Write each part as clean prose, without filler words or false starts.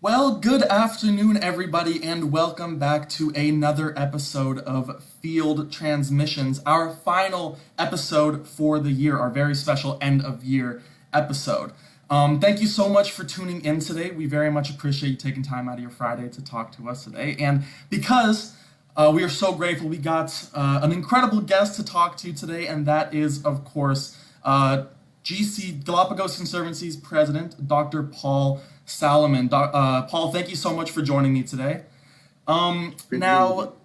Well, good afternoon, everybody, and welcome back to another episode of Field Transmissions, our final episode for the year, our very special end of year episode. Thank you so much for tuning in today. We very much appreciate you taking time out of your Friday to talk to us today. And because we are so grateful, we got an incredible guest to talk to today, and that is, of course, Galapagos Conservancy's President, Dr. Paul Salaman. Paul, thank you so much for joining me today. Now,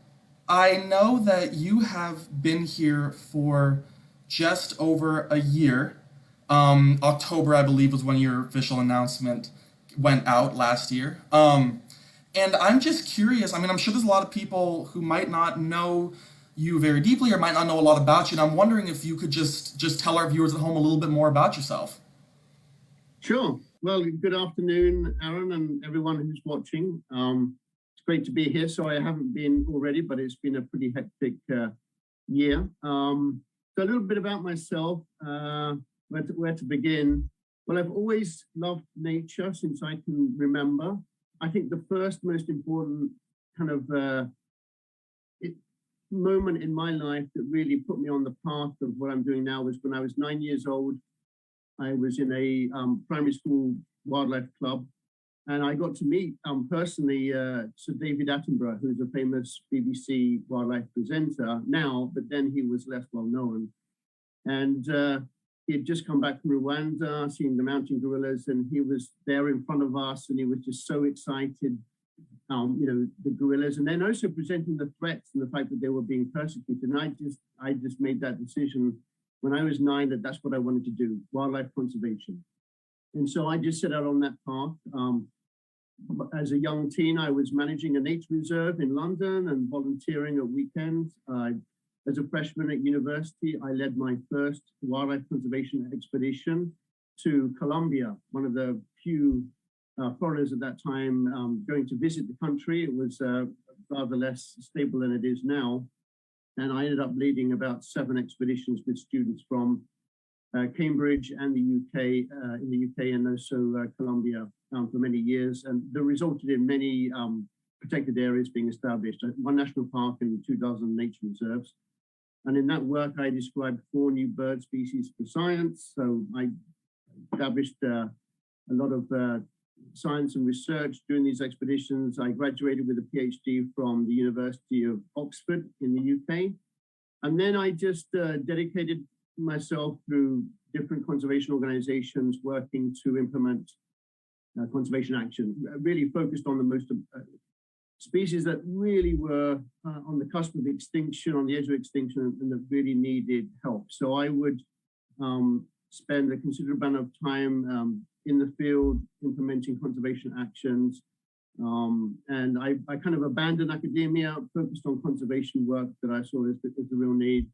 I know that you have been here for just over a year. October, I believe, was when your official announcement went out last year. And I'm just curious. I mean, I'm sure there's a lot of people who might not know you very deeply or might not know a lot about you. And I'm wondering if you could just tell our viewers at home a little bit more about yourself. Sure. Well, good afternoon, Aaron, and everyone who's watching. It's great to be here. Sorry I haven't been already, but it's been a pretty hectic year. So a little bit about myself, where to begin. Well, I've always loved nature since I can remember. I think the first most important kind of moment in my life that really put me on the path of what I'm doing now was when I was 9 years old. I was in a primary school wildlife club, and I got to meet personally Sir David Attenborough, who's a famous BBC wildlife presenter now, but then he was less well known. And he had just come back from Rwanda, seeing the mountain gorillas, and he was there in front of us, and he was just so excited, the gorillas, and then also presenting the threats and the fact that they were being persecuted. And I just made that decision when I was 9 that that's what I wanted to do, wildlife conservation. And so I just set out on that path. As a young teen, I was managing a nature reserve in London and volunteering at weekends. As a freshman at university, I led my first wildlife conservation expedition to Colombia, one of the few foreigners at that time going to visit the country. It was rather less stable than it is now. And I ended up leading about 7 expeditions with students from Cambridge and the UK, in the UK and also Colombia for many years. And that resulted in many protected areas being established, 1 national park and 2 dozen nature reserves. And in that work, I described 4 new bird species for science. So I established a lot of science and research during these expeditions. I graduated with a PhD from the University of Oxford in the UK. And then I just dedicated myself through different conservation organizations working to implement conservation action, really focused on the most species that really were on the cusp of extinction, on the edge of extinction, and that really needed help. So I would spend a considerable amount of time in the field implementing conservation actions. And I kind of abandoned academia, focused on conservation work that I saw as the real need.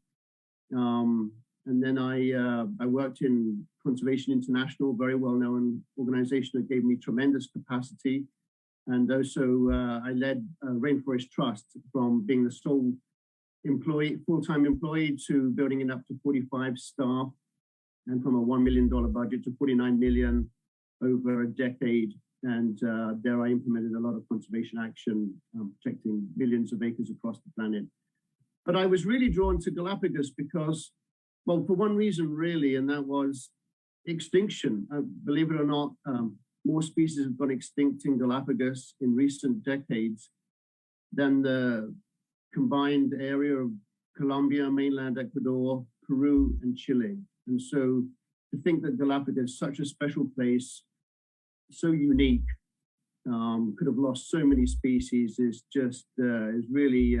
And then I worked in Conservation International, very well-known organization that gave me tremendous capacity. And also I led Rainforest Trust from being the sole employee, full-time employee, to building it up to 45 staff, and from a $1 million budget to 49 million over a decade. And there I implemented a lot of conservation action, protecting millions of acres across the planet. But I was really drawn to Galapagos because, well, for one reason really, and that was extinction. Believe it or not, more species have gone extinct in Galapagos in recent decades than the combined area of Colombia, mainland Ecuador, Peru, and Chile. And so to think that Galapagos, such a special place, so unique, could have lost so many species is just is really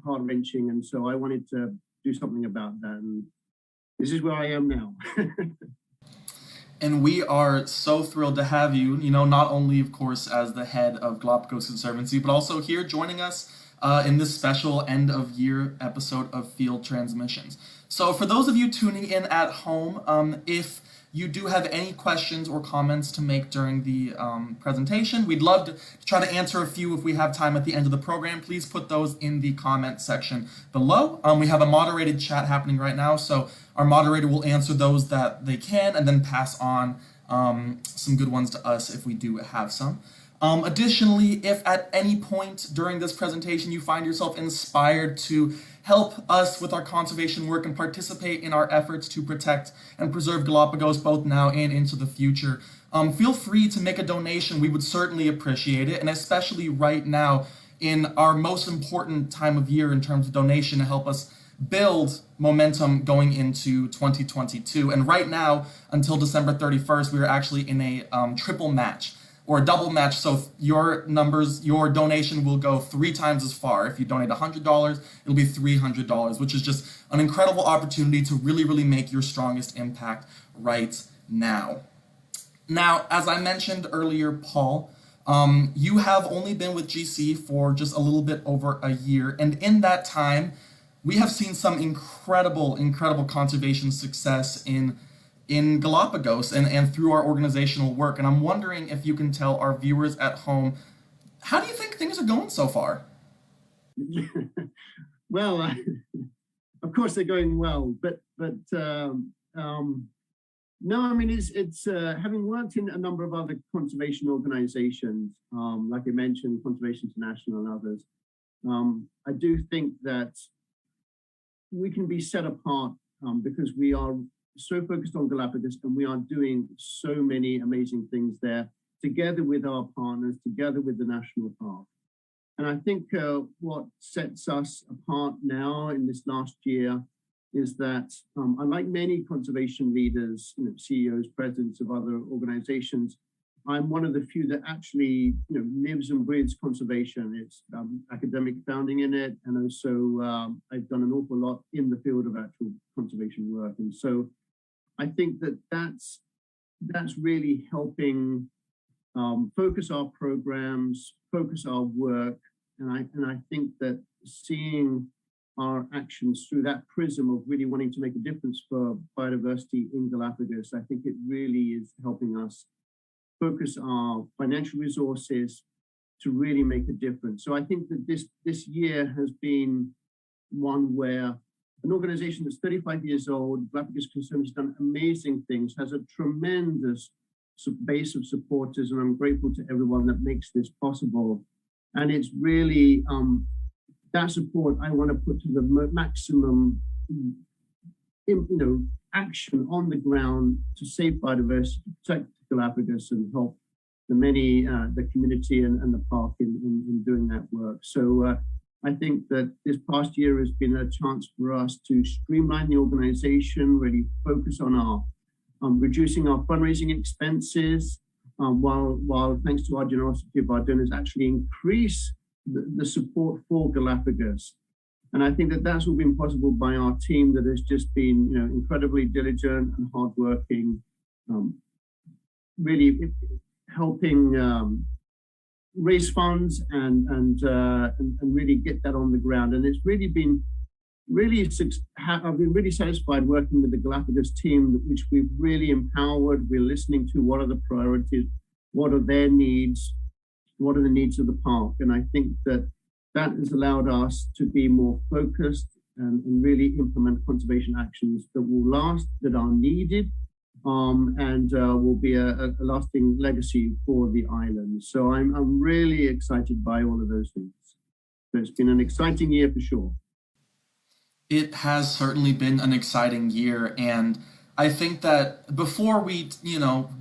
heart-wrenching. And so I wanted to do something about that. And this is where I am now. And we are so thrilled to have you, not only, of course, as the head of Galapagos Conservancy, but also here joining us in this special end-of-year episode of Field Transmissions. So for those of you tuning in at home, if you do have any questions or comments to make during the presentation, we'd love to try to answer a few if we have time at the end of the program. Please put those in the comment section below. We have a moderated chat happening right now, so our moderator will answer those that they can and then pass on some good ones to us if we do have some. Additionally, if at any point during this presentation you find yourself inspired to help us with our conservation work and participate in our efforts to protect and preserve Galapagos both now and into the future, feel free to make a donation. We would certainly appreciate it, and especially right now in our most important time of year in terms of donation to help us build momentum going into 2022. And right now, until December 31st, we are actually in a triple match or a double match. So your donation will go 3 times as far. If you donate $100, it'll be $300, which is just an incredible opportunity to really, really make your strongest impact right now. Now, as I mentioned earlier, Paul, you have only been with GC for just a little bit over a year. And in that time, we have seen some incredible conservation success in Galapagos and through our organizational work. And I'm wondering if you can tell our viewers at home, how do you think things are going so far? Well, of course they're going well, but no, I mean, it's having worked in a number of other conservation organizations, like I mentioned, Conservation International and others, I do think that we can be set apart because we are so focused on Galapagos and we are doing so many amazing things there together with our partners, together with the national park. And I think what sets us apart now in this last year is that unlike many conservation leaders, CEOs, presidents of other organizations, I'm one of the few that actually lives and breathes conservation. It's academic founding in it, and also I've done an awful lot in the field of actual conservation work. And so I think that that's really helping focus our programs, focus our work, and I think that seeing our actions through that prism of really wanting to make a difference for biodiversity in Galapagos, I think it really is helping us focus our financial resources to really make a difference. So I think that this year has been one where an organization that's 35 years old, Galapagos Conservancy, has done amazing things, has a tremendous base of supporters, and I'm grateful to everyone that makes this possible. And it's really that support I want to put to the maximum, action on the ground to save biodiversity, protect Galapagos, and help the community and the park in doing that work. So I think that this past year has been a chance for us to streamline the organization, really focus on our reducing our fundraising expenses, while thanks to our generosity of our donors, actually increase the support for Galapagos. And I think that that's all been possible by our team that has just been incredibly diligent and hardworking, really helping raise funds and really get that on the ground. And it's really been I've been really satisfied working with the Galapagos team, which we've really empowered. We're listening to what are the priorities, what are their needs, what are the needs of the park. And I think that has allowed us to be more focused and really implement conservation actions that will last, that are needed, and will be a lasting legacy for the island. So I'm really excited by all of those things. So it's been an exciting year for sure. It has certainly been an exciting year, and I think that before we,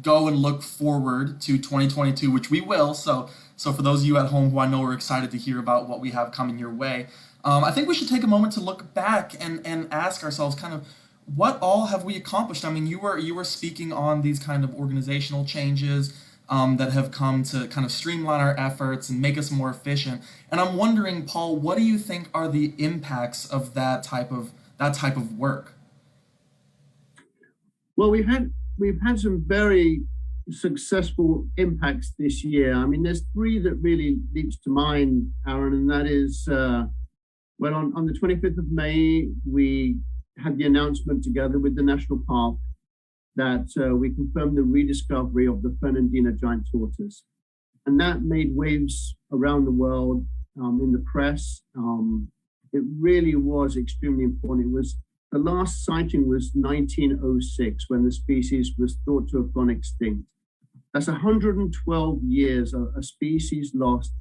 go and look forward to 2022, which we will, so for those of you at home who I know are excited to hear about what we have coming your way, I think we should take a moment to look back and ask ourselves kind of what all have we accomplished. I mean, you were speaking on these kind of organizational changes that have come to kind of streamline our efforts and make us more efficient. And I'm wondering, Paul, what do you think are the impacts of that type of work? Well, we've had some very successful impacts this year. I mean, there's 3 that really leaps to mind, Aaron, and that is, on the 25th of May, we had the announcement together with the National Park that we confirmed the rediscovery of the Fernandina giant tortoise. And that made waves around the world in the press. It really was extremely important. The last sighting was 1906, when the species was thought to have gone extinct. That's 112 years, a species lost.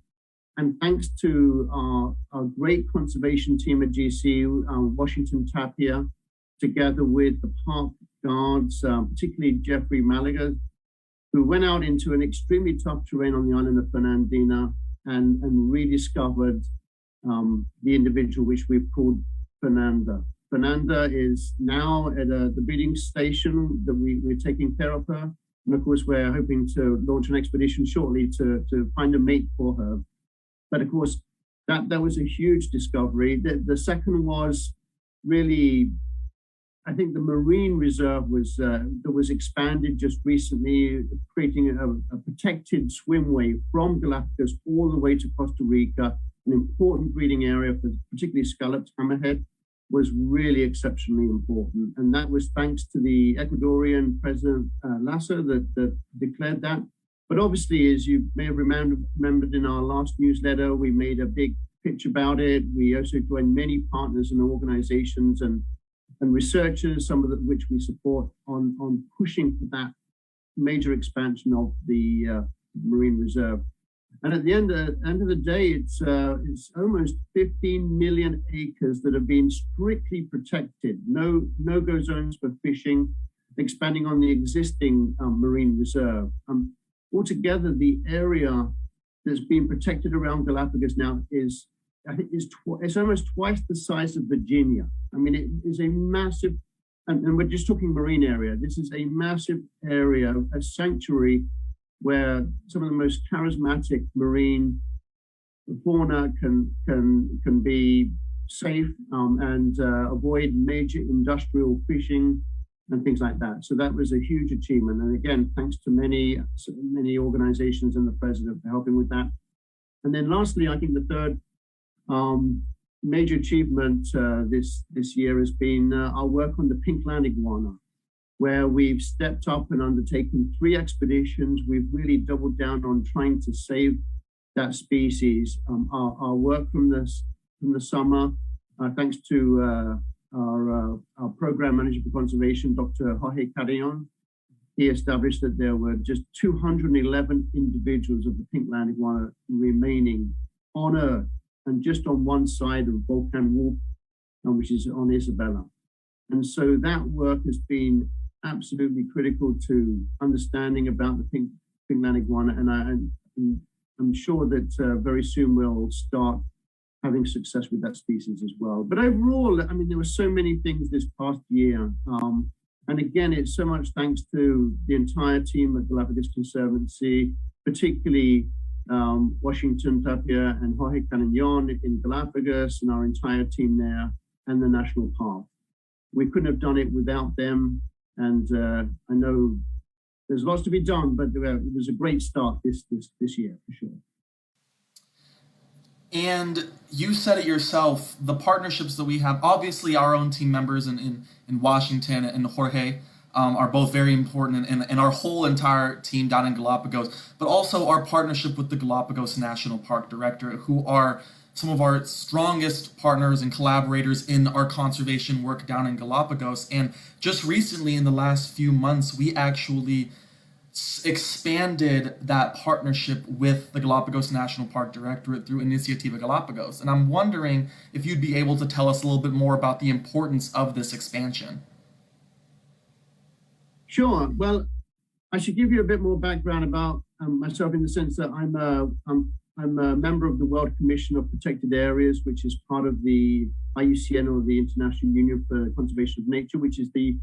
And thanks to our great conservation team at GC, Washington Tapia, together with the park guards, particularly Jeffrey Malaga, who went out into an extremely tough terrain on the island of Fernandina and rediscovered the individual which we've called Fernanda. Fernanda is now at the breeding station that we're taking care of her. And of course, we're hoping to launch an expedition shortly to find a mate for her. But of course, that was a huge discovery. The second was really, I think the marine reserve was that was expanded just recently, creating a protected swimway from Galapagos all the way to Costa Rica, an important breeding area for particularly scalloped hammerhead, was really exceptionally important. And that was thanks to the Ecuadorian President Lasso that declared that. But obviously, as you may have remembered in our last newsletter, we made a big pitch about it. We also joined many partners and organizations and researchers, some of which we support on pushing for that major expansion of the marine reserve. And at the end of the day, it's almost 15 million acres that have been strictly protected. No-go zones for fishing, expanding on the existing marine reserve. Altogether, the area that's been protected around Galapagos now is, I think, it's almost twice the size of Virginia. I mean, it is a massive, and we're just talking marine area. This is a massive area, a sanctuary where some of the most charismatic marine fauna can be safe and avoid major industrial fishing and things like that. So that was a huge achievement. And again, thanks to many organizations and the president for helping with that. And then lastly, I think the third major achievement this year has been our work on the pink land iguana, where we've stepped up and undertaken 3 expeditions. We've really doubled down on trying to save that species. Our work from the summer, thanks to our program manager for conservation, Dr. Jorge Carrion, he established that there were just 211 individuals of the pink land iguana remaining on Earth, and just on one side of Volcan Wolf, which is on Isabella. And so that work has been absolutely critical to understanding about the pink land iguana, and I'm sure that very soon we'll start having success with that species as well. But overall, I mean, there were so many things this past year. And again, it's so much thanks to the entire team at Galapagos Conservancy, particularly Washington Tapia and Jorge Carrion in Galapagos and our entire team there and the national park. We couldn't have done it without them. And I know there's lots to be done, but it was a great start this year for sure. And you said it yourself, the partnerships that we have, obviously our own team members in Washington and Jorge are both very important, and our whole entire team down in Galapagos, but also our partnership with the Galapagos National Park Director, who are some of our strongest partners and collaborators in our conservation work down in Galapagos. And just recently, in the last few months, we actually expanded that partnership with the Galapagos National Park Directorate through Iniciativa Galapagos. And I'm wondering if you'd be able to tell us a little bit more about the importance of this expansion. Sure. Well, I should give you a bit more background about myself, in the sense that I'm a member of the World Commission of Protected Areas, which is part of the IUCN, or the International Union for Conservation of Nature, which is the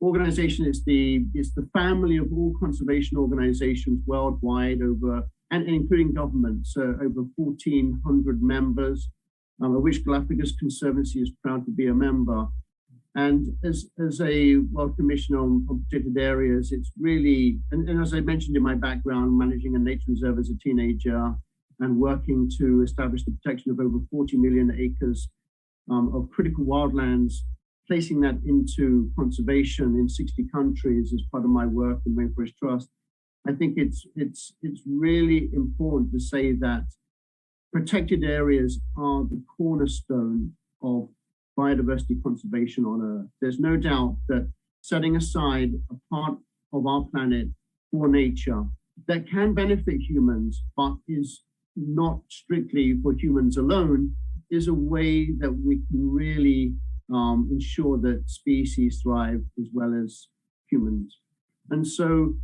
organization. It's the family of all conservation organizations worldwide, and including governments, over 1,400 members, of which Galapagos Conservancy is proud to be a member. And as a World Commission on Protected Areas, it's really, and as I mentioned in my background, managing a nature reserve as a teenager and working to establish the protection of over 40 million acres of critical wildlands, placing that into conservation in 60 countries as part of my work in Rainforest Trust. I think it's really important to say that protected areas are the cornerstone of biodiversity conservation on Earth. There's no doubt that setting aside a part of our planet for nature that can benefit humans, but is not strictly for humans alone, is a way that we can really ensure that species thrive as well as humans. And so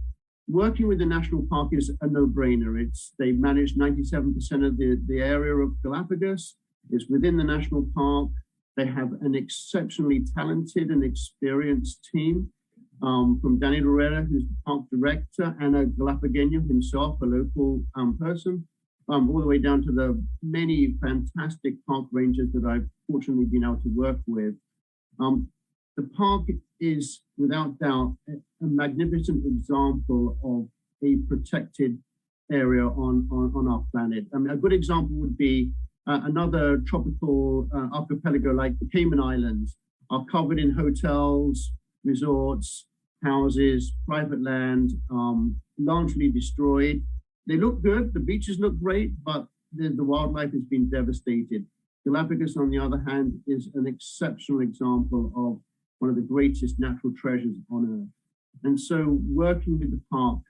working with the national park is a no-brainer. They manage 97% of the area of Galapagos. It's within the national park. They have an exceptionally talented and experienced team from Daniel Herrera, who's the park director, and a Galapagueño himself, a local person, all the way down to the many fantastic park rangers that I've fortunately been able to work with. The park is, without doubt, a magnificent example of a protected area on our planet. I mean, a good example would be another tropical archipelago like the Cayman Islands are covered in hotels, resorts, houses, private land, largely destroyed. They look good, the beaches look great, but the wildlife has been devastated. Galapagos, on the other hand, is an exceptional example of one of the greatest natural treasures on Earth. And so working with the park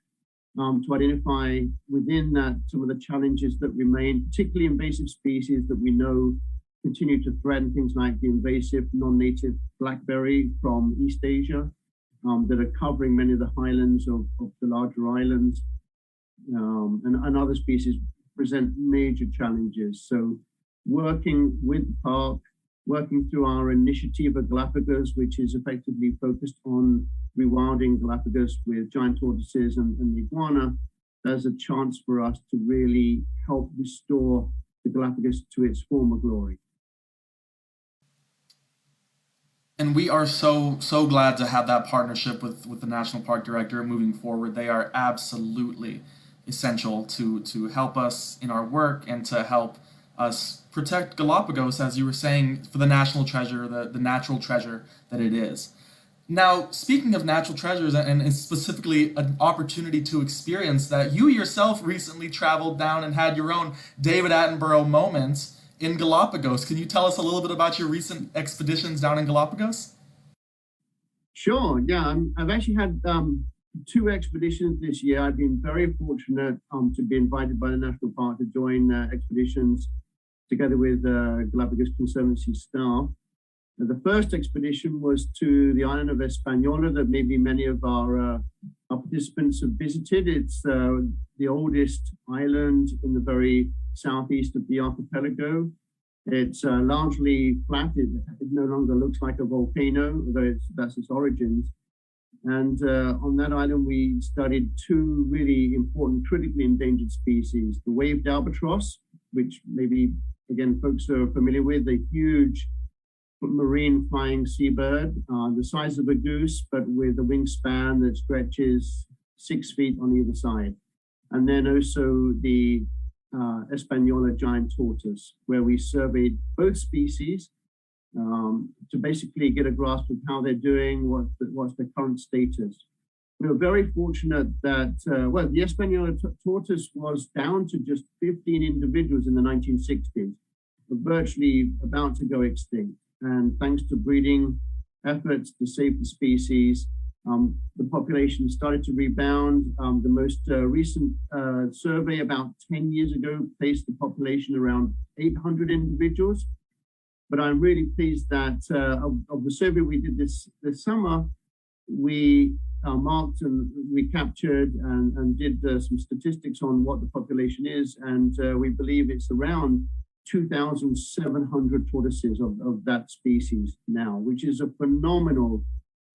to identify within that some of the challenges that remain, particularly invasive species that we know continue to threaten things like the invasive non-native blackberry from East Asia that are covering many of the highlands of the larger islands, and other species present major challenges. So working with the park, working through our initiative at Galapagos, which is effectively focused on rewilding Galapagos with giant tortoises and the iguana, there's a chance for us to really help restore the Galapagos to its former glory. And we are so glad to have that partnership with the National Park Director moving forward. They are absolutely essential to help us in our work and to help us protect Galapagos, as you were saying, for the national treasure, the natural treasure that it is. Now, speaking of natural treasures, and specifically an opportunity to experience that, you yourself recently traveled down and had your own David Attenborough moments in Galapagos. Can you tell us a little bit about your recent expeditions down in Galapagos? Sure, yeah. I've actually had 2 expeditions this year. I've been very fortunate to be invited by the National Park to join expeditions together with Galapagos Conservancy staff. The first expedition was to the island of Hispaniola that maybe many of our participants have visited. It's the oldest island in the very southeast of the archipelago. It's largely flat. It no longer looks like a volcano, although that's its origins. And on that island, we studied 2 really important, critically endangered species: the waved albatross, which maybe, again, folks are familiar with, a huge marine flying seabird, the size of a goose, but with a wingspan that stretches 6 feet on either side. And then also the Hispaniola giant tortoise, where we surveyed both species to basically get a grasp of how they're doing, what's their current status. We were very fortunate that, the Hispaniola tortoise was down to just 15 individuals in the 1960s, virtually about to go extinct. And thanks to breeding efforts to save the species, the population started to rebound. The most recent survey about 10 years ago placed the population around 800 individuals. But I'm really pleased that of the survey we did this summer, we marked and we captured and did some statistics on what the population is. And we believe it's around 2,700 tortoises of that species now, which is a phenomenal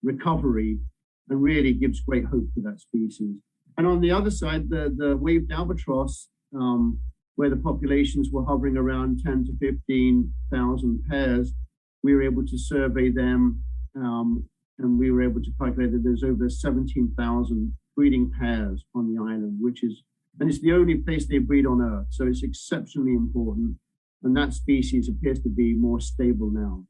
recovery and really gives great hope for that species. And on the other side, the waved albatross, where the populations were hovering around 10 to 15,000 pairs, we were able to survey them, and we were able to calculate that there's over 17,000 breeding pairs on the island, and it's the only place they breed on Earth. So it's exceptionally important. And that species appears to be more stable now.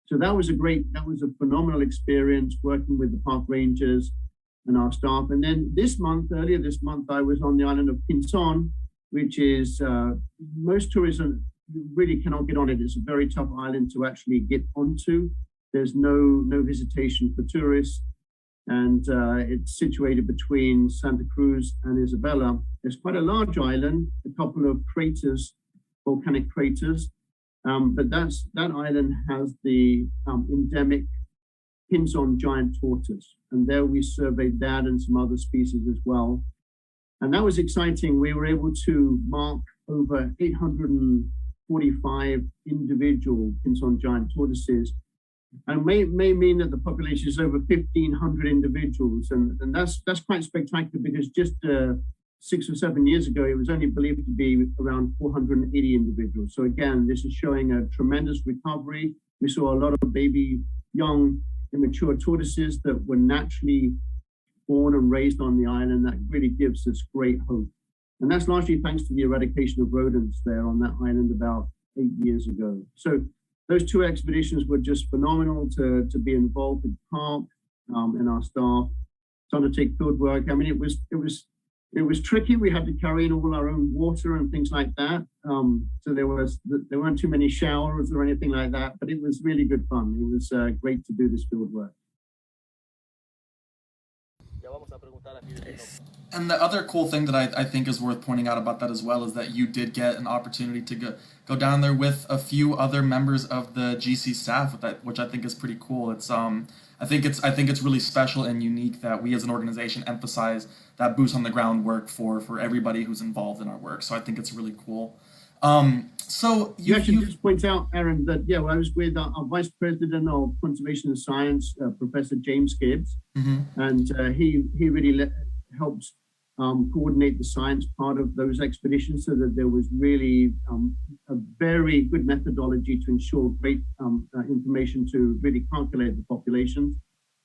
So that was a phenomenal experience working with the park rangers and our staff. And then earlier this month, I was on the island of Pinzon, which is, most tourism really cannot get on it. It's a very tough island to actually get onto. There's no visitation for tourists. And it's situated between Santa Cruz and Isabela. It's quite a large island, a couple of craters, volcanic craters, but that island has the endemic Pinson giant tortoise. And there we surveyed that and some other species as well. And that was exciting. We were able to mark over 845 individual Pinson giant tortoises. And may mean that the population is over 1,500 individuals. And that's quite spectacular because just 6 or 7 years ago, it was only believed to be around 480 individuals. So again, this is showing a tremendous recovery. We saw a lot of baby, young, immature tortoises that were naturally born and raised on the island. That really gives us great hope. And that's largely thanks to the eradication of rodents there on that island about 8 years ago. So those 2 expeditions were just phenomenal to be involved with the park and our staff to undertake field work. I mean, it was tricky. We had to carry in all our own water and things like that. So there weren't too many showers or anything like that, but it was really good fun. It was great to do this field work. And the other cool thing that I think is worth pointing out about that as well is that you did get an opportunity to go down there with a few other members of the GC staff, which I think is pretty cool. It's I think it's really special and unique that we as an organization emphasize that boots on the ground work for everybody who's involved in our work. So I think it's really cool. So you actually just point out, Aaron, that I was with our Vice President of Conservation and Science, Professor James Gibbs, and he really helped coordinate the science part of those expeditions so that there was really a very good methodology to ensure great information to really calculate the populations.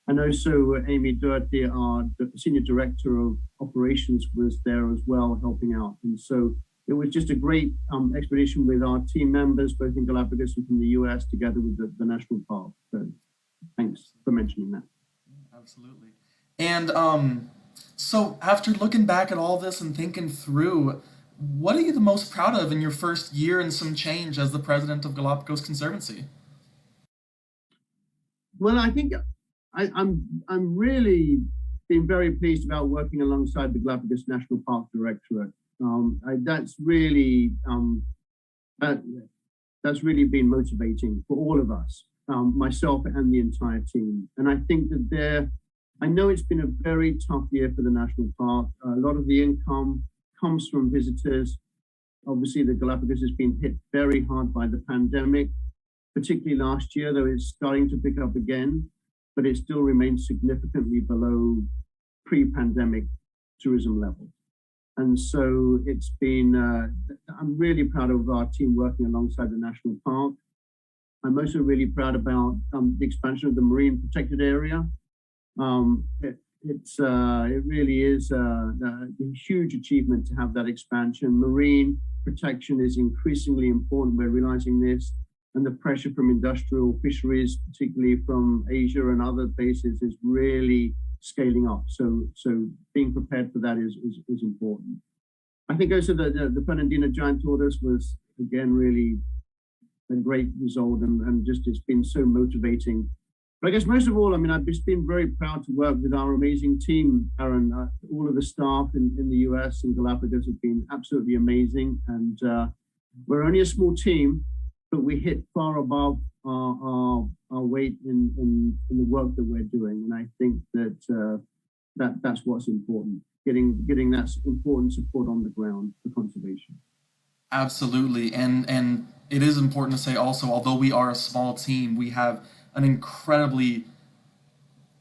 And also Amy Doherty, our Senior Director of Operations, was there as well helping out. And so it was just a great expedition with our team members, both in Galapagos and from the US, together with the National Park. So thanks for mentioning that. Absolutely. And so after looking back at all this and thinking through, what are you the most proud of in your first year and some change as the president of Galapagos Conservancy? Well, I think I'm really been very pleased about working alongside the Galapagos National Park Directorate. That's really been motivating for all of us, myself and the entire team. And I think that I know it's been a very tough year for the national park. A lot of the income comes from visitors. Obviously, the Galapagos has been hit very hard by the pandemic, particularly last year, though it's starting to pick up again, but it still remains significantly below pre-pandemic tourism levels. And so it's been, I'm really proud of our team working alongside the national park. I'm also really proud about the expansion of the marine protected area. It really is a huge achievement to have that expansion. Marine protection is increasingly important. We're realizing this, and the pressure from industrial fisheries, particularly from Asia and other places, is really scaling up. So being prepared for that is important. I think also the Fernandina giant tortoise was, again, really a great result, and just it's been so motivating. But I guess most of all, I mean, I've just been very proud to work with our amazing team, Aaron. All of the staff in the US and Galapagos have been absolutely amazing. And we're only a small team, but we hit far above our weight in the work that we're doing. And I think that's what's important, getting that important support on the ground for conservation. Absolutely. And it is important to say also, although we are a small team, we have an incredibly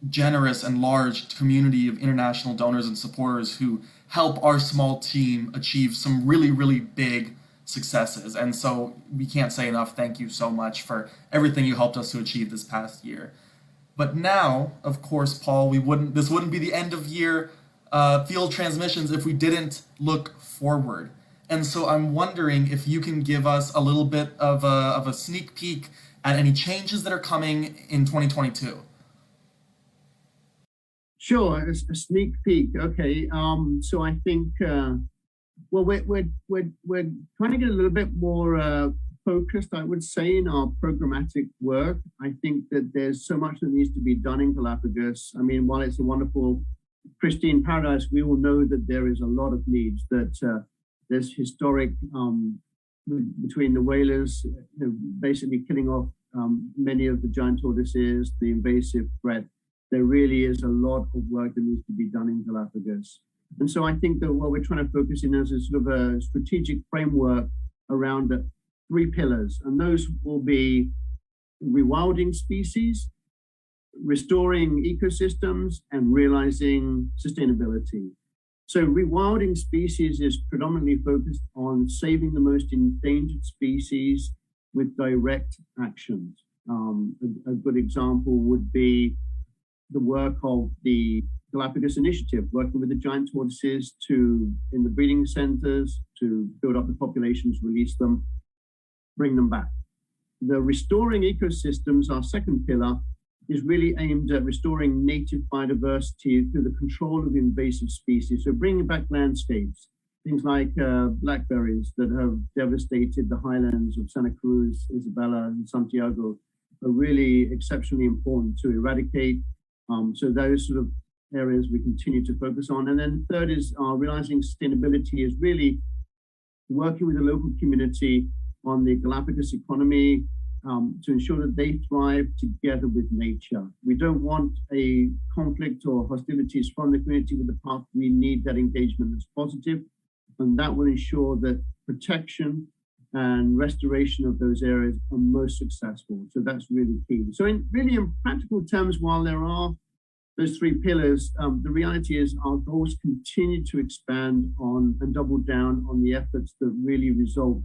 generous and large community of international donors and supporters who help our small team achieve some really, really big successes. And so we can't say enough thank you so much for everything you helped us to achieve this past year. But now, of course, Paul, this wouldn't be the end of year field transmissions if we didn't look forward. And so I'm wondering if you can give us a little bit of a sneak peek at any changes that are coming in 2022. Sure, a sneak peek. Okay, so I think well, we're trying to get a little bit more focused, I would say, in our programmatic work. I think that there's so much that needs to be done in Galapagos. I mean, while it's a wonderful, pristine paradise, we all know that there is a lot of needs, that there's historic, between the whalers, basically killing off many of the giant tortoises, the invasive threat. There really is a lot of work that needs to be done in Galapagos. And so I think that what we're trying to focus in as a sort of a strategic framework around 3 pillars, and those will be rewilding species, restoring ecosystems, and realizing sustainability. So rewilding species is predominantly focused on saving the most endangered species with direct actions. A good example would be the work of the Galapagos Initiative, working with the giant tortoises in the breeding centers to build up the populations, release them, bring them back. The restoring ecosystems, our second pillar, is really aimed at restoring native biodiversity through the control of invasive species. So bringing back landscapes, things like blackberries that have devastated the highlands of Santa Cruz, Isabela, and Santiago are really exceptionally important to eradicate. So those sort of areas we continue to focus on. And then third is realizing sustainability is really working with the local community on the Galapagos economy to ensure that they thrive together with nature. We don't want a conflict or hostilities from the community with the park. We need that engagement that's positive, and that will ensure that protection and restoration of those areas are most successful. So that's really key. So in practical terms, while there are those 3 pillars, the reality is our goals continue to expand on and double down on the efforts that really result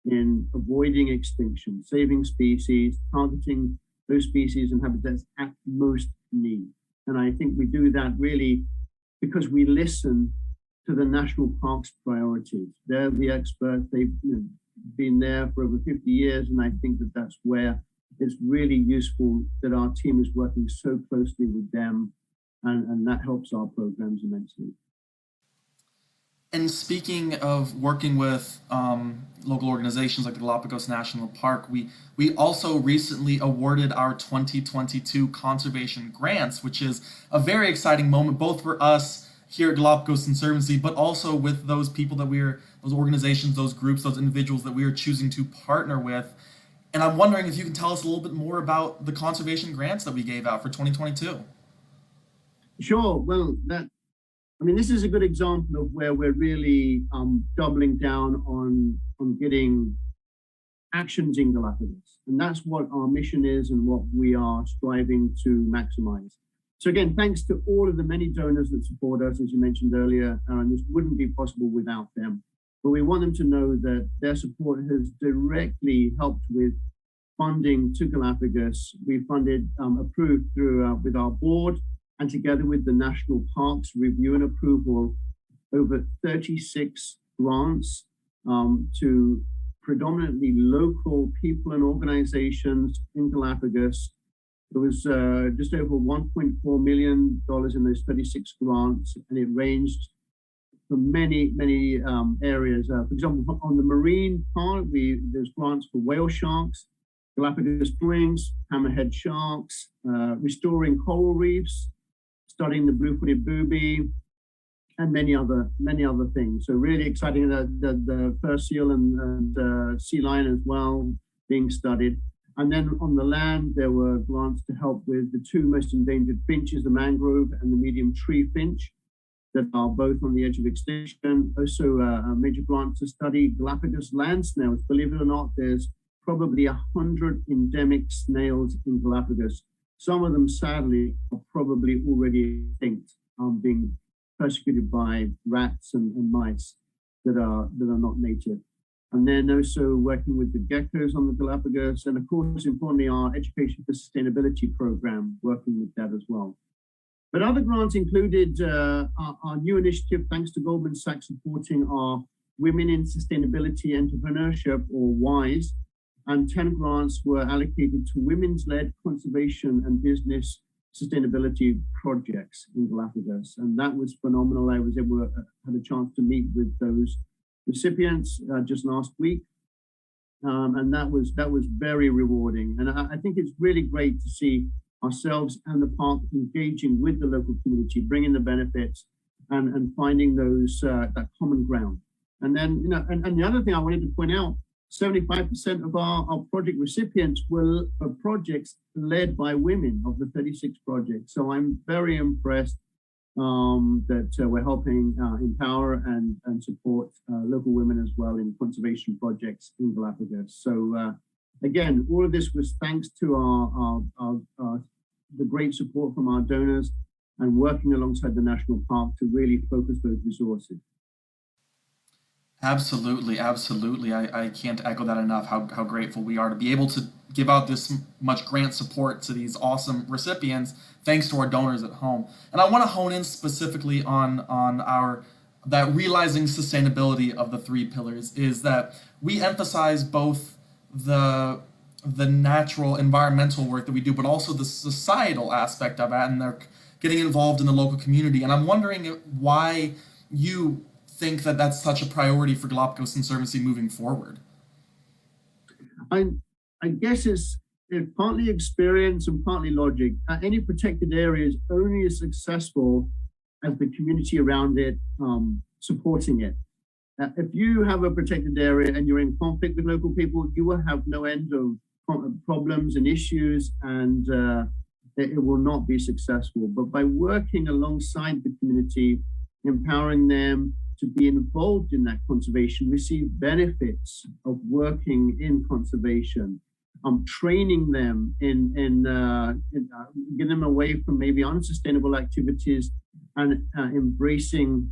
in avoiding extinction, saving species, targeting those species and habitats at most need. And I think we do that really because we listen to the national parks priorities. They're the experts. They've been there for over 50 years, and I think that that's where it's really useful that our team is working so closely with them, and that helps our programs immensely. And speaking of working with local organizations like the Galapagos National Park, we also recently awarded our 2022 conservation grants, which is a very exciting moment, both for us here at Galapagos Conservancy, but also with those people that those organizations, those groups, those individuals that we are choosing to partner with. And I'm wondering if you can tell us a little bit more about the conservation grants that we gave out for 2022. Sure. Well, this is a good example of where we're really doubling down on getting actions in Galapagos. And that's what our mission is and what we are striving to maximize. So again, thanks to all of the many donors that support us, as you mentioned earlier, and this wouldn't be possible without them. But we want them to know that their support has directly helped with funding to Galapagos. We funded, approved through with our board, and together with the National Parks Review and Approval, over 36 grants to predominantly local people and organizations in Galapagos. There was just over $1.4 million in those 36 grants, and it ranged from many areas. For example, on the marine part, there's grants for whale sharks, Galapagos springs, hammerhead sharks, restoring coral reefs, studying the blue-footed booby, and many other things. So really exciting that the fur seal and sea lion as well being studied. And then on the land, there were grants to help with the 2 most endangered finches, the mangrove and the medium tree finch, that are both on the edge of extinction. Also a major grant to study Galapagos land snails. Believe it or not, there's probably 100 endemic snails in Galapagos. Some of them, sadly, are probably already extinct, being persecuted by rats and mice that are not native. And then also working with the geckos on the Galapagos, and of course, importantly, our Education for Sustainability program, working with that as well. But other grants included our new initiative, thanks to Goldman Sachs, supporting our Women in Sustainability Entrepreneurship, or WISE, and 10 grants were allocated to women's-led conservation and business sustainability projects in Galapagos. And that was phenomenal. I was had a chance to meet with those recipients just last week. and that was very rewarding. And I think it's really great to see ourselves and the park engaging with the local community, bringing the benefits and finding those that common ground. And then, and the other thing I wanted to point out, 75% of our project recipients were projects led by women of the 36 projects. So I'm very impressed that we're helping empower and support local women as well in conservation projects in Galapagos. So again, all of this was thanks to the great support from our donors and working alongside the national park to really focus those resources. Absolutely, absolutely. I can't echo that enough, how grateful we are to be able to give out this much grant support to these awesome recipients, thanks to our donors at home. And I want to hone in specifically on that realizing sustainability of the three pillars is that we emphasize both the natural environmental work that we do, but also the societal aspect of it, and they're getting involved in the local community. And I'm wondering why you think that that's such a priority for Galapagos Conservancy moving forward. I guess it's partly experience and partly logic. Any protected area is only as successful as the community around it supporting it. If you have a protected area and you're in conflict with local people, you will have no end of problems and issues, and it will not be successful. But by working alongside the community, empowering them to be involved in that conservation, receive benefits of working in conservation, training them in getting them away from maybe unsustainable activities and embracing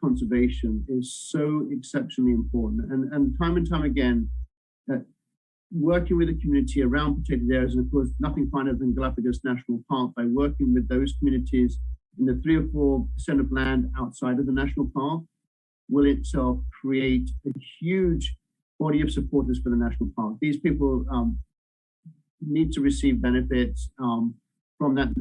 conservation is so exceptionally important. And time again, working with the community around protected areas, and of course, nothing finer than Galapagos National Park, by working with those communities in the 3 or 4% of land outside of the national park, will itself create a huge body of supporters for the national park. These people need to receive benefits from that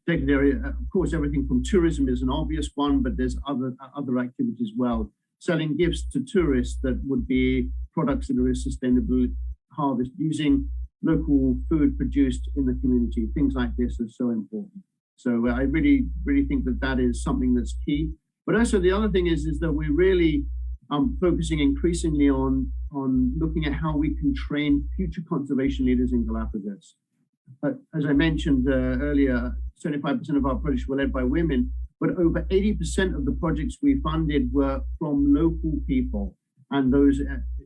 protected area. Of course, everything from tourism is an obvious one, but there's other activities as well. Selling gifts to tourists that would be products that are sustainable harvest, using local food produced in the community. Things like this are so important. So I really think that is something that's key. But also the other thing is that we're really focusing increasingly on looking at how we can train future conservation leaders in Galapagos. But as I mentioned earlier, 75% of our projects were led by women, but over 80% of the projects we funded were from local people, and those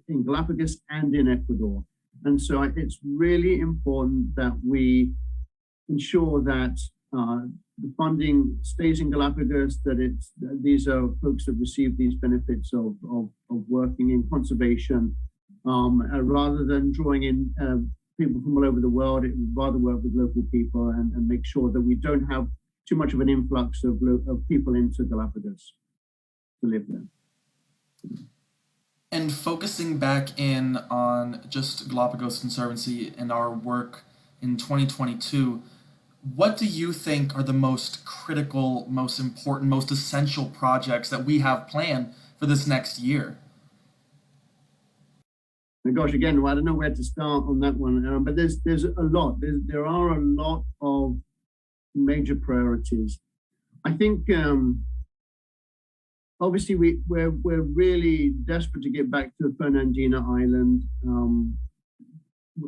in Galapagos and in Ecuador. And so it's really important that we ensure that the funding stays in Galapagos, that these are folks that receive these benefits of working in conservation, rather than drawing in people from all over the world. It would rather work with local people and make sure that we don't have too much of an influx of people into Galapagos to live there. And focusing back in on just Galapagos Conservancy and our work in 2022, what do you think are the most critical, most important, most essential projects that we have planned for this next year? My gosh, again, I don't know where to start on that one, but there's a lot. There are a lot of major priorities. I think obviously we're really desperate to get back to Fernandina Island.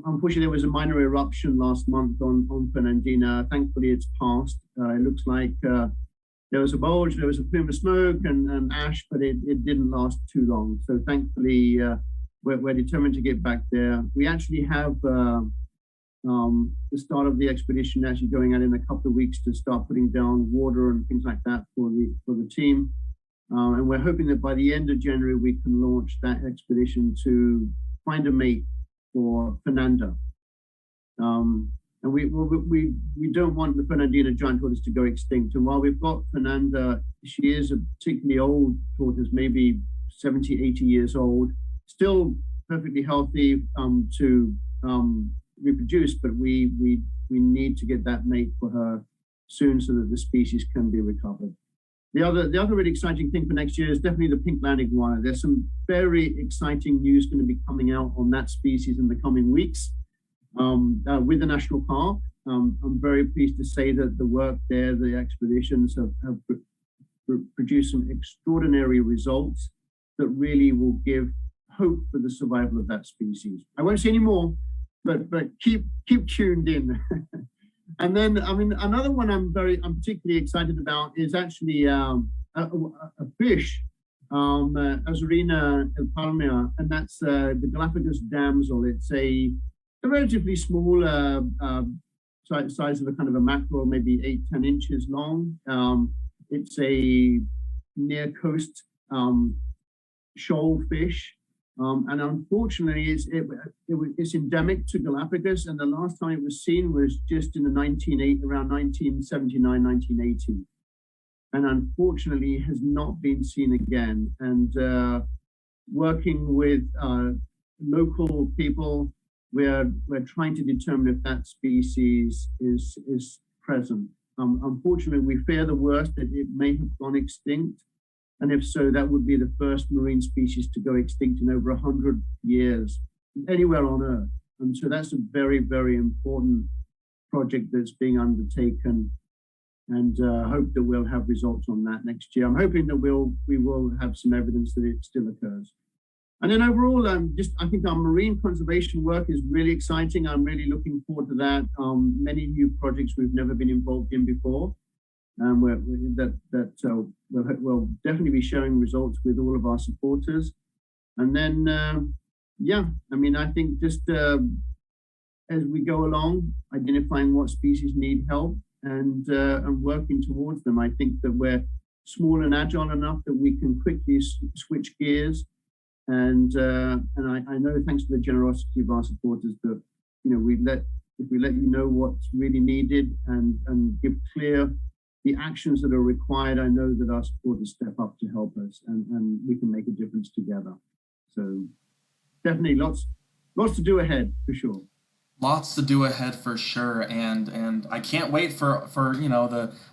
Unfortunately, there was a minor eruption last month on Fernandina. Thankfully, it's passed. It looks like there was a bulge, there was a plume of smoke and ash, but it didn't last too long. So thankfully, we're determined to get back there. We actually have the start of the expedition actually going out in a couple of weeks to start putting down water and things like that for the team. And we're hoping that by the end of January, we can launch that expedition to find a mate for Fernanda. And we don't want the Fernandina giant tortoise to go extinct. And while we've got Fernanda, she is a particularly old tortoise, maybe 70, 80 years old, still perfectly healthy to reproduce, but we need to get that mate for her soon so that the species can be recovered. The other really exciting thing for next year is definitely the pink-land iguana. There's some very exciting news going to be coming out on that species in the coming weeks with the national park. I'm very pleased to say that the work there, the expeditions have produced some extraordinary results that really will give hope for the survival of that species. I won't say any more, but keep tuned in. And then, I mean, another one I'm particularly excited about is actually a fish, Azurina palmea, and that's the Galapagos damsel. It's a relatively small size of a kind of a mackerel, maybe 8-10 inches long. It's a near coast shoal fish. And unfortunately, it's endemic to Galapagos, and the last time it was seen was just in the around 1979, 1980. And unfortunately, it has not been seen again. And working with local people, we're trying to determine if that species is present. Unfortunately, we fear the worst, that it may have gone extinct. And if so, that would be the first marine species to go extinct in over 100 years, anywhere on Earth. And so that's a very, very important project that's being undertaken. And hope that we'll have results on that next year. I'm hoping that we will have some evidence that it still occurs. And then overall, I think our marine conservation work is really exciting. I'm really looking forward to that. Many new projects we've never been involved in before. We'll definitely be showing results with all of our supporters. And then, I think just as we go along, identifying what species need help and working towards them. I think that we're small and agile enough that we can quickly switch gears. And I know, thanks to the generosity of our supporters, that if we let you know what's really needed and give clear the actions that are required, I know that our supporters step up to help us, and we can make a difference together. So definitely lots to do ahead, for sure. Lots to do ahead for sure, and I can't wait for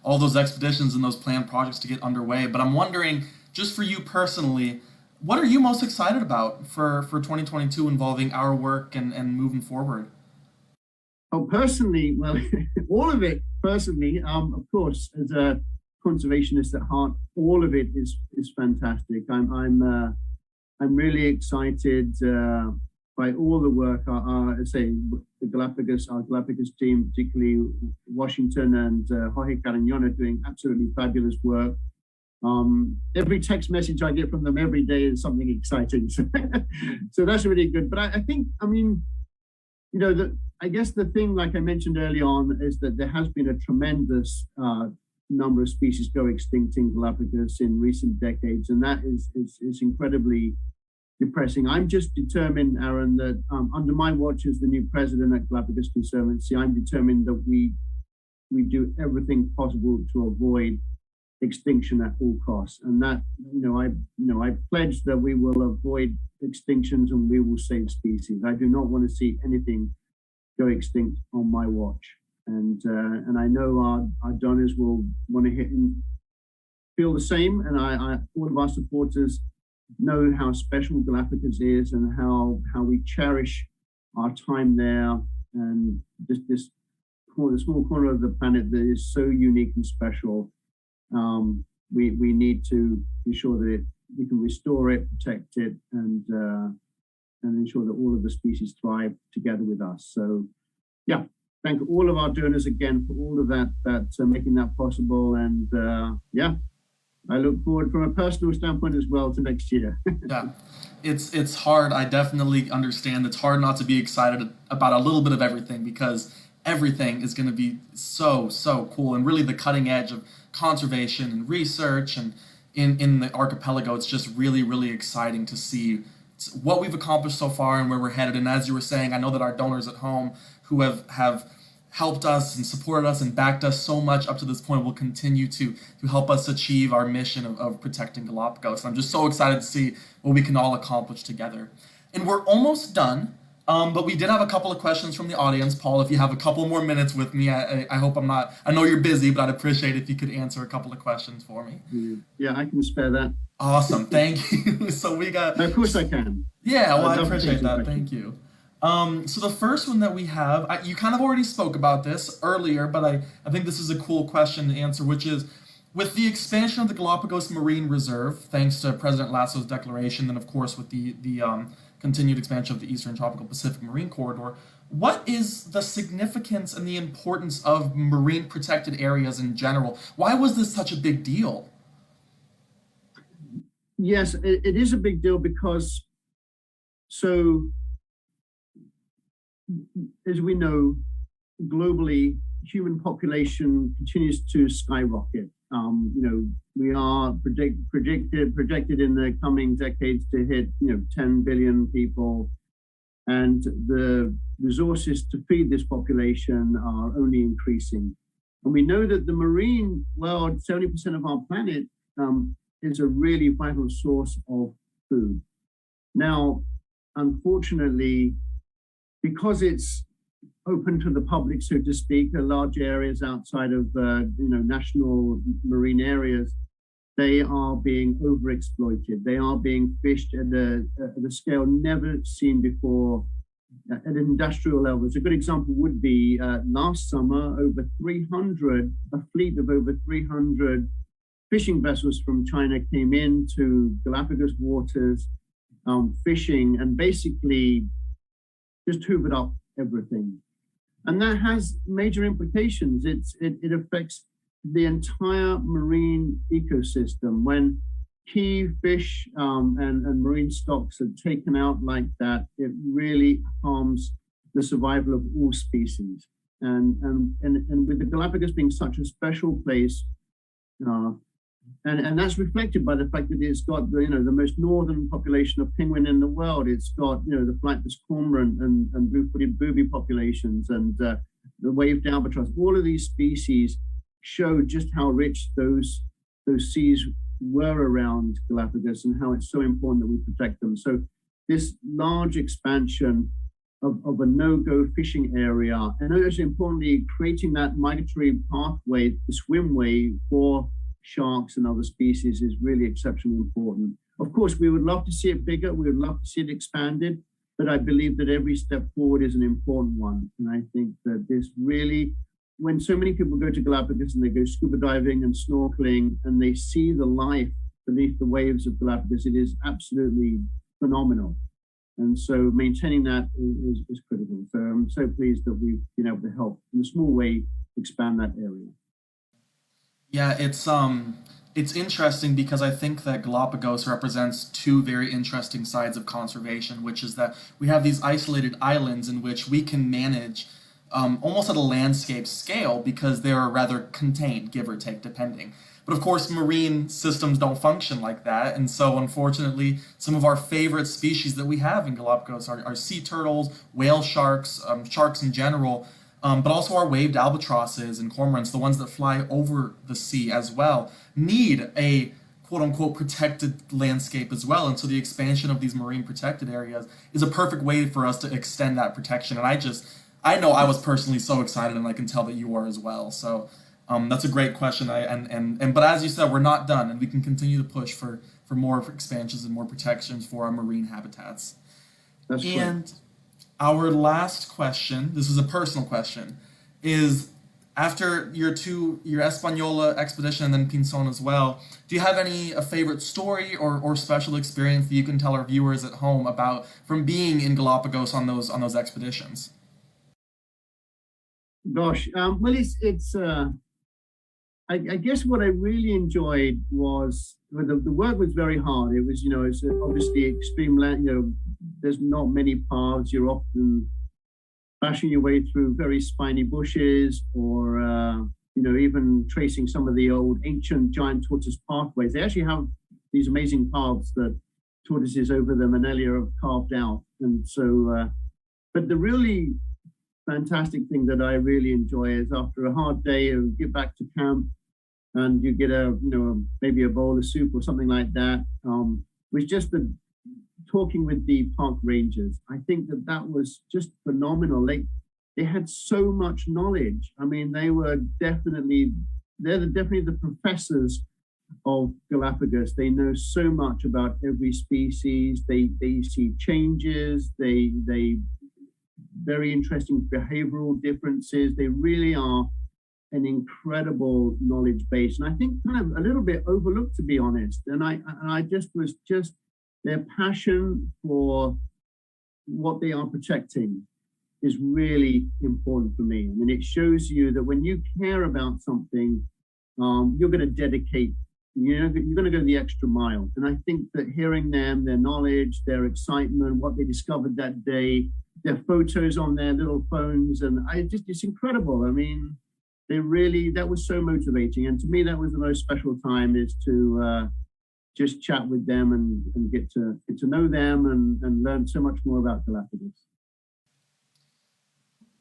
all those expeditions and those planned projects to get underway. But I'm wondering, just for you personally, what are you most excited about for 2022 involving our work and moving forward? Oh, personally, well, all of it personally, of course, as a conservationist at heart, all of it is fantastic. I'm really excited by all the work our Galapagos team, particularly Washington and Jorge Cariñón, are doing absolutely fabulous work. Every text message I get from them every day is something exciting. So that's really good. But I think, I guess the thing, like I mentioned early on, is that there has been a tremendous number of species go extinct in Galapagos in recent decades, and that is incredibly depressing. I'm just determined, Aaron, that under my watch as the new president at Galapagos Conservancy, I'm determined that we do everything possible to avoid extinction at all costs, and that I pledge that we will avoid extinctions and we will save species. I do not want to see anything go extinct on my watch, and I know our donors will want to feel the same, and all of our supporters know how special Galapagos is and how we cherish our time there, and just this small corner of the planet that is so unique and special. We need to ensure that we can restore it, protect it, and ensure that all of the species thrive together with us. So, yeah, thank all of our donors again for all of that making that possible. And I look forward from a personal standpoint as well to next year. Yeah, it's hard. I definitely understand. It's hard not to be excited about a little bit of everything, because everything is going to be so cool, and really the cutting edge of conservation and research, and in the archipelago, it's just really exciting to see what we've accomplished so far and where we're headed. And as you were saying, I know that our donors at home who have helped us and supported us and backed us so much up to this point will continue to help us achieve our mission of protecting Galapagos. I'm just so excited to see what we can all accomplish together. And we're almost done. But we did have a couple of questions from the audience. Paul, if you have a couple more minutes with me, I hope I'm not, I know you're busy, but I'd appreciate if you could answer a couple of questions for me. Yeah, I can spare that. Awesome, thank you. So we got... Of course I can. Yeah, well, I love appreciate taking that, questions. thank you. So the first one that we have, you kind of already spoke about this earlier, but I think this is a cool question to answer, which is, with the expansion of the Galapagos Marine Reserve, thanks to President Lasso's declaration, and of course with the continued expansion of the Eastern Tropical Pacific Marine Corridor, what is the significance and the importance of marine protected areas in general? Why was this such a big deal? Yes, it is a big deal because, so as we know, globally, human population continues to skyrocket. We are projected in the coming decades to hit, 10 billion people, and the resources to feed this population are only increasing. And we know that the marine world, 70% of our planet, is a really vital source of food. Now, unfortunately, because it's open to the public, so to speak, the large areas outside of national marine areas, they are being overexploited. They are being fished at a scale never seen before at an industrial level. A good example would be last summer, a fleet of over 300 fishing vessels from China came into Galapagos waters, fishing, and basically just hoovered up everything. And that has major implications. It affects the entire marine ecosystem. When key fish and marine stocks are taken out like that, it really harms the survival of all species. And with the Galapagos being such a special place, and that's reflected by the fact that it's got the most northern population of penguin in the world. It's got the flightless cormorant and blue-footed booby populations and the waved albatross. All of these species show just how rich those seas were around Galapagos and how it's so important that we protect them. So this large expansion of a no-go fishing area, and also importantly, creating that migratory pathway, the swimway for sharks and other species is really exceptionally important. Of course, we would love to see it bigger. We would love to see it expanded, but I believe that every step forward is an important one. And I think that this really, when so many people go to Galapagos and they go scuba diving and snorkeling and they see the life beneath the waves of Galapagos, it is absolutely phenomenal. And so maintaining that is critical. So I'm so pleased that we've been able to help in a small way expand that area. Yeah, it's interesting because I think that Galapagos represents two very interesting sides of conservation, which is that we have these isolated islands in which we can manage almost at a landscape scale because they're rather contained, give or take, depending. But of course, marine systems don't function like that, and so unfortunately, some of our favorite species that we have in Galapagos are sea turtles, whale sharks, sharks in general, but also our waved albatrosses and cormorants, the ones that fly over the sea as well, need a quote-unquote protected landscape as well. And so the expansion of these marine protected areas is a perfect way for us to extend that protection. And I know I was personally so excited, and I can tell that you are as well. So that's a great question. But as you said, we're not done, and we can continue to push for more expansions and more protections for our marine habitats. That's and great. Our last question, this is a personal question, is after your Española expedition and then Pinzón as well, do you have a favorite story or special experience that you can tell our viewers at home about from being in Galapagos on those expeditions? Gosh, well, it's I guess what I really enjoyed was the work was very hard. It was, it's obviously extreme land, there's not many paths. You're often bashing your way through very spiny bushes or, even tracing some of the old ancient giant tortoise pathways. They actually have these amazing paths that tortoises over the Mannalia have carved out. And so, but the really fantastic thing that I really enjoy is after a hard day, you get back to camp and you get maybe a bowl of soup or something like that, with just the talking with the park rangers, I think that that was just phenomenal. They had so much knowledge. I mean, definitely the professors of Galapagos. They know so much about every species. They see changes. They very interesting behavioral differences. They really are an incredible knowledge base, and I think kind of a little bit overlooked, to be honest. And I just their passion for what they are protecting is really important for me. I mean, it shows you that when you care about something, you're going to dedicate. You're going to go the extra mile. And I think that hearing them, their knowledge, their excitement, what they discovered that day, their photos on their little phones, and it's incredible. I mean, that was so motivating. And to me, that was the most special time, is to just chat with them and get to know them and learn so much more about Galapagos.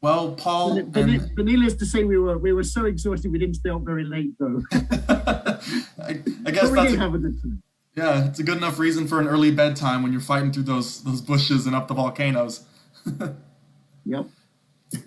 Well, Paul, but needless to say, we were so exhausted we didn't stay up very late, though. I guess we did have a good time. Yeah, it's a good enough reason for an early bedtime when you're fighting through those bushes and up the volcanoes. Yep.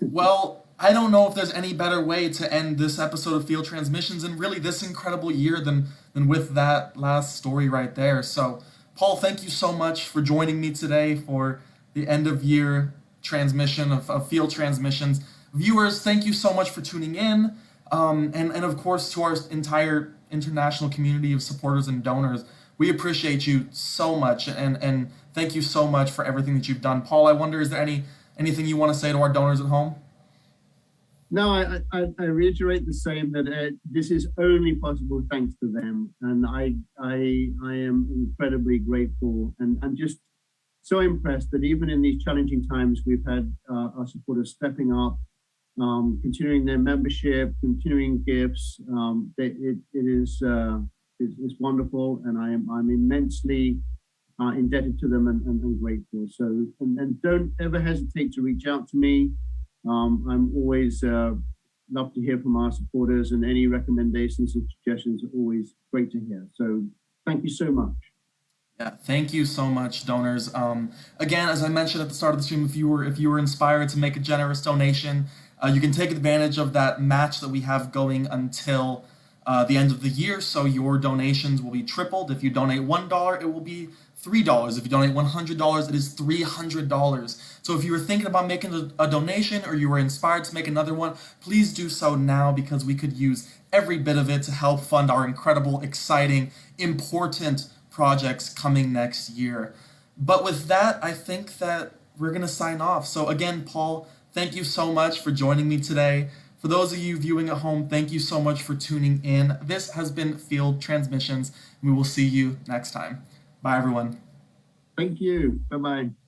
Well, I don't know if there's any better way to end this episode of Field Transmissions and really this incredible year than with that last story right there. So, Paul, thank you so much for joining me today for the end of year transmission of Field Transmissions. Viewers, thank you so much for tuning in. And of course, to our entire international community of supporters and donors, we appreciate you so much, and thank you so much for everything that you've done. Paul, I wonder, is there anything you want to say to our donors at home? No, I reiterate the same, that this is only possible thanks to them, and I am incredibly grateful and just so impressed that even in these challenging times, we've had our supporters stepping up, continuing their membership, continuing gifts. It's wonderful, and I'm immensely indebted to them and grateful. So, and don't ever hesitate to reach out to me. I'm always love to hear from our supporters, and any recommendations and suggestions are always great to hear. So thank you so much. Yeah, thank you so much, donors. Again, as I mentioned at the start of the stream, if you were inspired to make a generous donation, you can take advantage of that match that we have going until the end of the year. So your donations will be tripled. If you donate $1, it will be $3. If you donate $100, it is $300. So if you were thinking about making a donation, or you were inspired to make another one, please do so now, because we could use every bit of it to help fund our incredible, exciting, important projects coming next year. But with that, I think that we're going to sign off. So again, Paul, thank you so much for joining me today. For those of you viewing at home, thank you so much for tuning in. This has been Field Transmissions. We will see you next time. Bye, everyone. Thank you. Bye-bye.